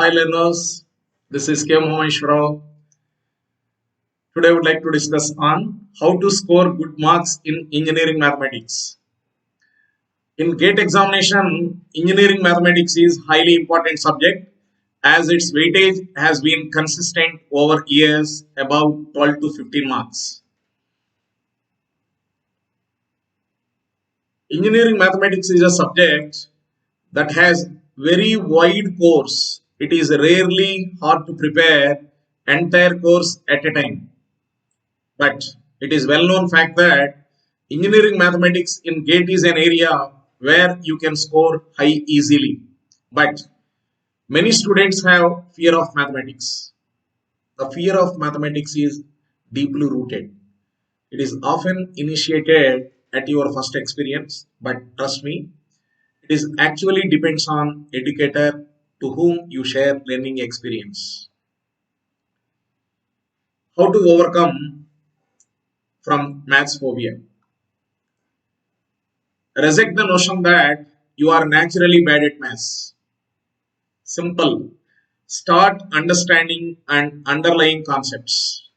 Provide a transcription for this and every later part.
Hi learners, this is K. Maheshwarrao. Today I would like to discuss on how to score good marks in engineering mathematics. In GATE examination, engineering mathematics is highly important subject as its weightage has been consistent over years about 12 to 15 marks. Engineering mathematics is a subject that has very wide course. It is rarely hard to prepare entire course at a time. But it is well known fact that engineering mathematics in GATE is an area where you can score high easily. But many students have fear of mathematics. The fear of mathematics is deeply rooted. It is often initiated at your first experience, but trust me, it is actually depends on educator to whom you share learning experience. How to overcome from maths phobia? Reject the notion that you are naturally bad at maths. Simple. Start understanding and underlying concepts.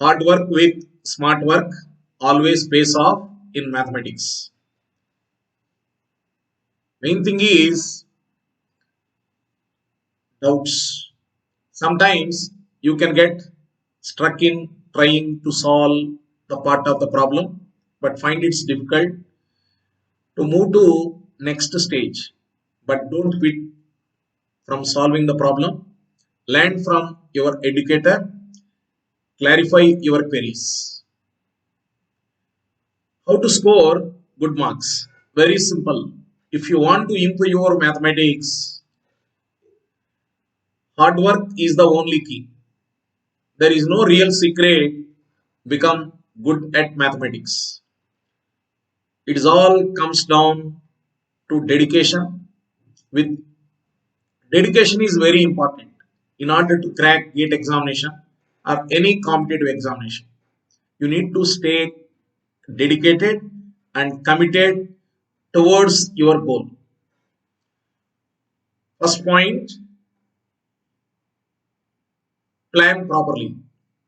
Hard work with smart work always pays off in mathematics. Main thing is doubts. Sometimes you can get stuck in trying to solve the part of the problem, but find it's difficult to move to next stage. But don't quit from solving the problem. Learn from your educator. Clarify your queries. How to score good marks? Very simple. If you want to improve your mathematics, hard work is the only key. There is no real secret become good at mathematics. It all comes down to dedication. With dedication is very important in order to crack GATE examination or any competitive examination. You need to stay dedicated and committed towards your goal. First point, plan properly.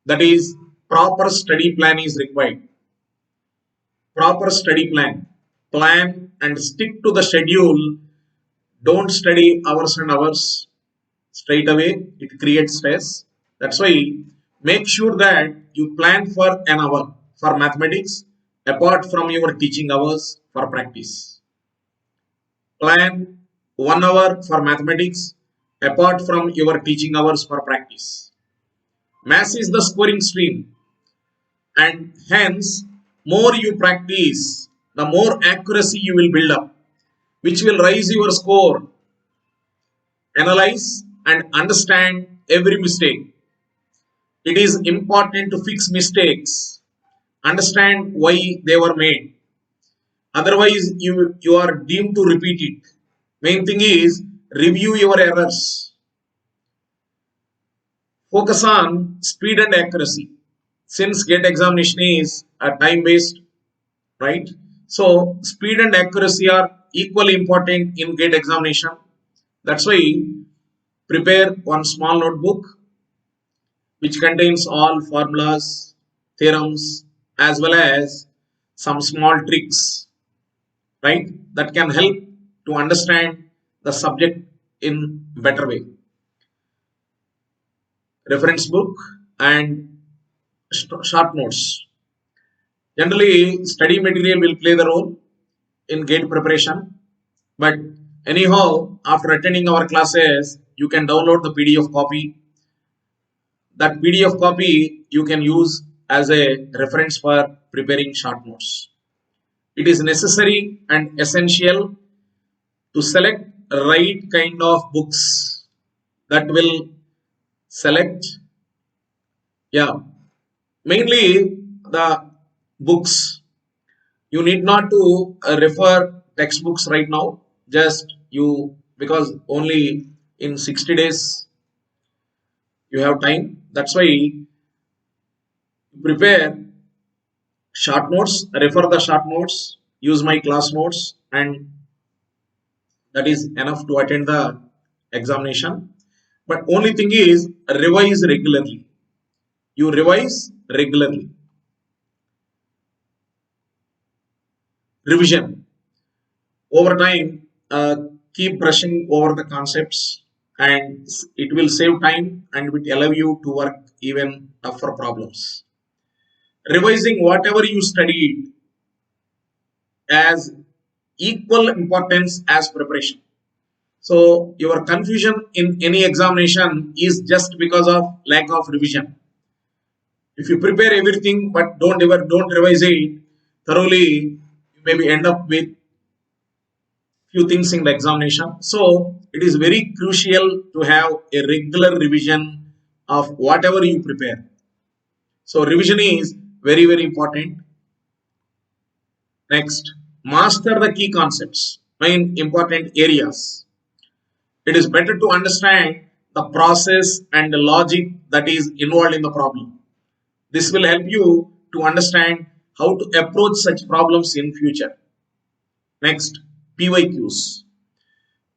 That is, proper study plan is required. Proper study plan. Plan and stick to the schedule. Don't study hours and hours straight away. It creates stress. That's why make sure that you plan for an hour for mathematics apart from your teaching hours for practice. Plan 1 hour for mathematics apart from your teaching hours for practice. Maths is the scoring stream, and hence, more you practice, the more accuracy you will build up, which will raise your score. Analyze and understand every mistake. It is important to fix mistakes, understand why they were made. Otherwise, you are deemed to repeat it. Main thing is review your errors. Focus on speed and accuracy. Since GATE examination is a time based, right? So speed and accuracy are equally important in GATE examination. That's why prepare one small notebook which contains all formulas, theorems, as well as some small tricks, right? That can help to understand the subject in better way. Reference book and short notes. Generally, study material will play the role in GATE preparation. But anyhow, after attending our classes, you can download the PDF copy. That PDF copy you can use as a reference for preparing short notes. It is necessary and essential to select right kind of books that will select, yeah, mainly the books. You need not to refer textbooks right now. Just you, because only in 60 days you have time. That's why prepare short notes, refer the short notes, use my class notes, and that is enough to attend the examination. But only thing is revise regularly. You revise regularly. Revision. Over time, keep brushing over the concepts and it will save time and it will allow you to work even tougher problems. Revising whatever you studied as equal importance as preparation. So your confusion in any examination is just because of lack of revision. If you prepare everything but don't revise it thoroughly, you maybe end up with few things in the examination. So it is very crucial to have a regular revision of whatever you prepare. So revision is very important. Next, master the key concepts, main important areas. It is better to understand the process and the logic that is involved in the problem. This will help you to understand how to approach such problems in future. Next, PYQs,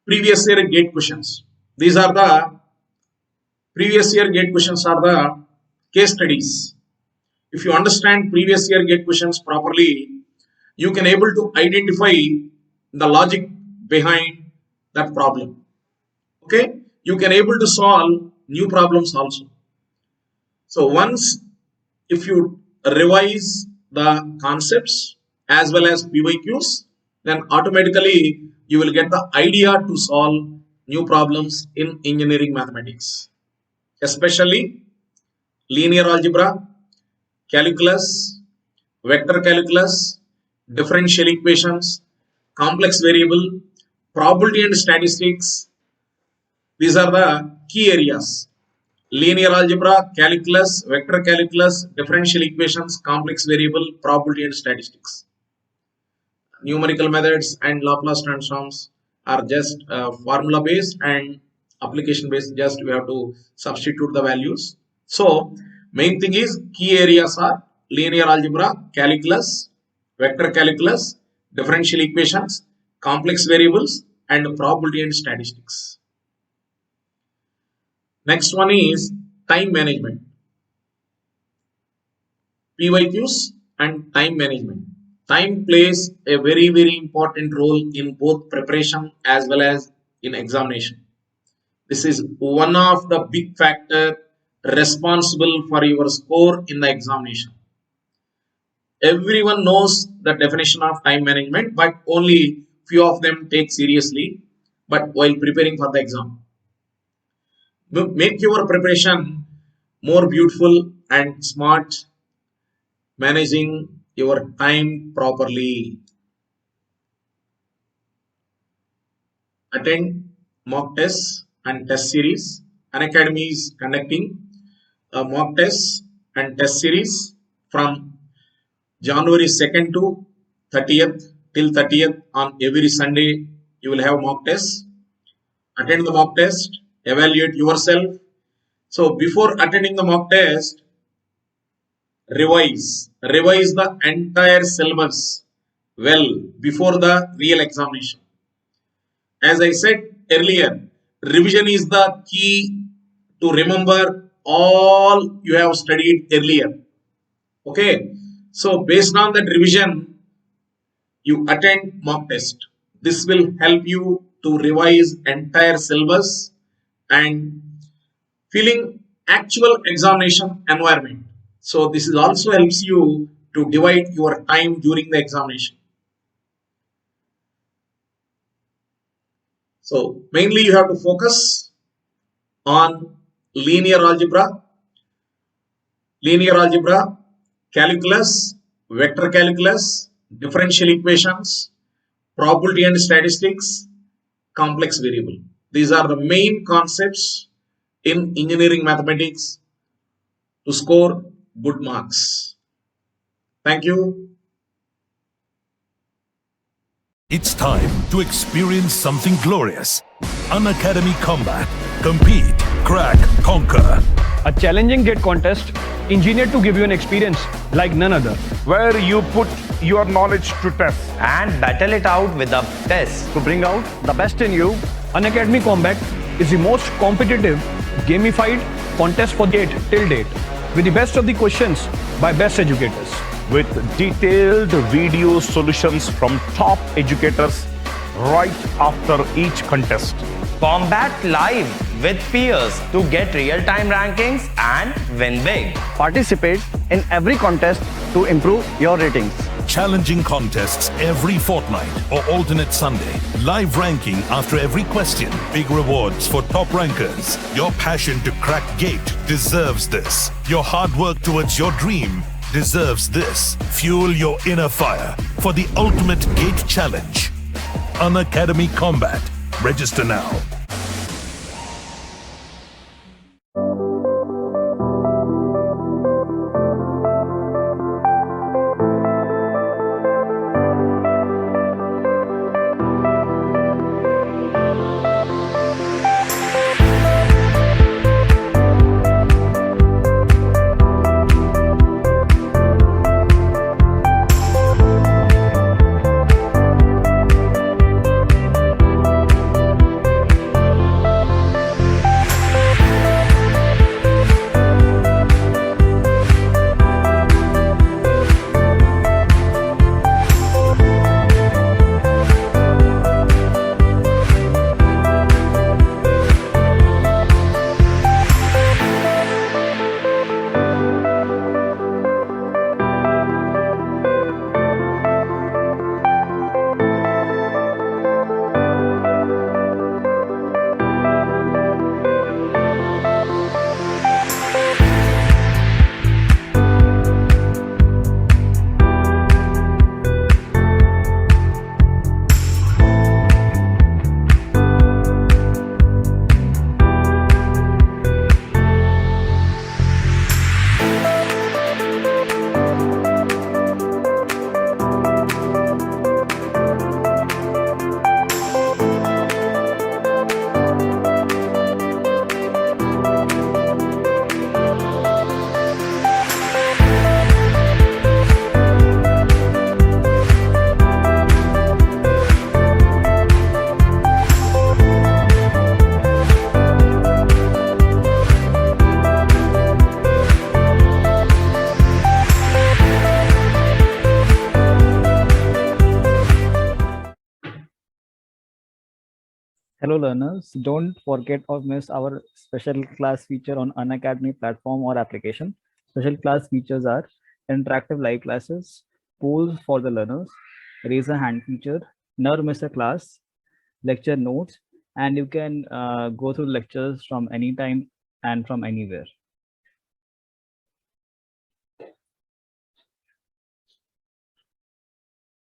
previous year gate questions. These are the previous year gate questions are the case studies. If you understand previous year gate questions properly, you can able to identify the logic behind that problem. Okay, you can able to solve new problems also. So once if you revise the concepts as well as PYQs, then automatically you will get the idea to solve new problems in engineering mathematics, especially linear algebra, calculus, vector calculus, differential equations, complex variable, probability and statistics. These are the key areas. Linear algebra, calculus, vector calculus, differential equations, complex variable, probability and statistics. Numerical methods and Laplace transforms are just formula based and application based, just we have to substitute the values. So main thing is key areas are linear algebra, calculus, vector calculus, differential equations, complex variables and probability and statistics. Next one is time management. PYQs and time management. Time plays a very important role in both preparation as well as in examination. This is one of the big factor responsible for your score in the examination. Everyone knows the definition of time management, but only few of them take seriously, but while preparing for the exam. Make your preparation more beautiful and smart, managing your time properly. Attend mock tests and test series. Unacademy is conducting a mock test and test series from January 2nd to 30th till 30th. On every Sunday you will have mock tests. Attend the mock test, evaluate yourself. So before attending the mock test, revise the entire syllabus well before the real examination. As I said earlier, revision is the key to remember all you have studied earlier. Okay, so based on that revision, you attend mock test. This will help you to revise entire syllabus and feeling actual examination environment. So this is also helps you to divide your time during the examination. So mainly you have to focus on linear algebra, calculus, vector calculus, differential equations, probability and statistics, complex variable. These are the main concepts in engineering mathematics to score good marks. Thank you. It's time to experience something glorious. Unacademy Combat. Compete, crack, conquer. A challenging gate contest engineered to give you an experience like none other. Where you put your knowledge to test and battle it out with a test To bring out the best in you, Unacademy Combat is the most competitive gamified contest for date till date with the best of the questions by best educators. With detailed video solutions from top educators right after each contest. Combat live with peers to get real-time rankings and win big. Participate in every contest to improve your ratings. Challenging contests every fortnight or alternate Sunday. Live ranking after every question. Big rewards for top rankers. Your passion to crack GATE deserves this. Your hard work towards your dream deserves this. Fuel your inner fire for the ultimate GATE challenge. Unacademy Combat. Register now. Hello learners, don't forget or miss our special class feature on Unacademy platform or application. Special class features are interactive live classes, polls for the learners, raise a hand feature, never miss a class, lecture notes, and you can go through lectures from anytime and from anywhere.